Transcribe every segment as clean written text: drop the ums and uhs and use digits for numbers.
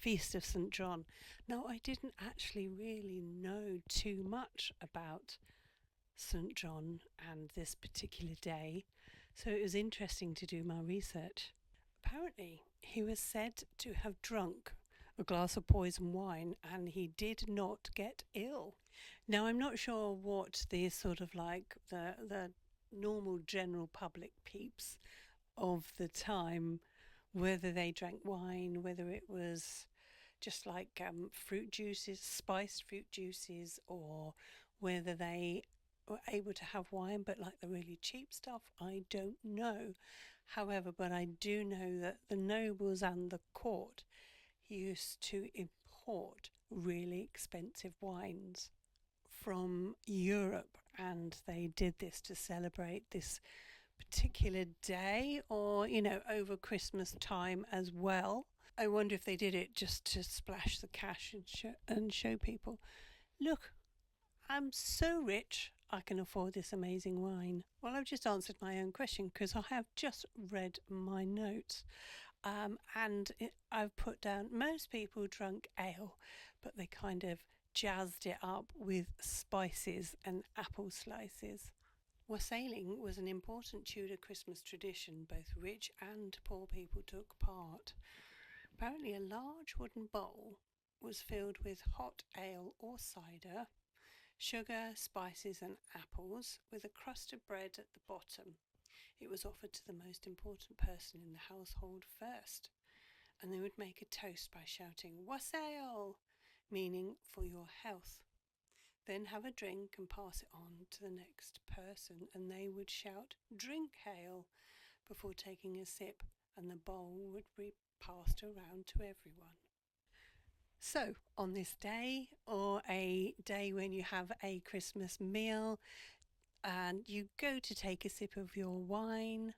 Feast of St. John. Now, I didn't actually really know too much about St. John and this particular day, so it was interesting to do my research. Apparently, he was said to have drunk a glass of poison wine and he did not get ill. Now, I'm not sure what the sort of like the normal general public peeps of the time, whether they drank wine, whether it was just like fruit juices, spiced fruit juices, or whether they were able to have wine but like the really cheap stuff, I don't know. However, but I do know that the nobles and the court used to import really expensive wines from Europe, and they did this to celebrate this particular day, or over Christmas time as well. I wonder if they did it just to splash the cash and show people, look, I'm so rich I can afford this amazing wine. Well, I've just answered my own question because I have just read my notes, I've put down most people drank ale, but they kind of jazzed it up with spices and apple slices. Wassailing was an important Tudor Christmas tradition. Both rich and poor people took part. Apparently, a large wooden bowl was filled with hot ale or cider, sugar, spices, and apples, with a crust of bread at the bottom. It was offered to the most important person in the household first, and they would make a toast by shouting "Wassail," meaning for your health. Then have a drink and pass it on to the next person, and they would shout "Drink hail" before taking a sip, and the bowl would be passed around to everyone. So, on this day, or a day when you have a Christmas meal and you go to take a sip of your wine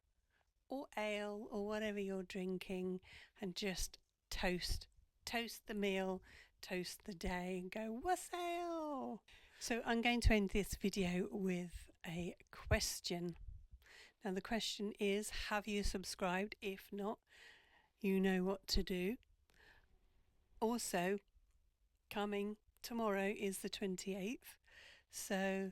or ale or whatever you're drinking, and just toast the meal, toast the day, and go "Wassail." So I'm going to end this video with a question. Now the question is, have you subscribed? If not, you know what to do. Also, coming tomorrow is the 28th. So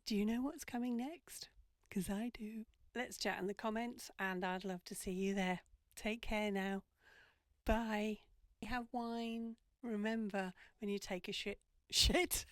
do you know what's coming next? Because I do. Let's chat in the comments and I'd love to see you there. Take care now. Bye. Have wine. Remember, when you take a shit.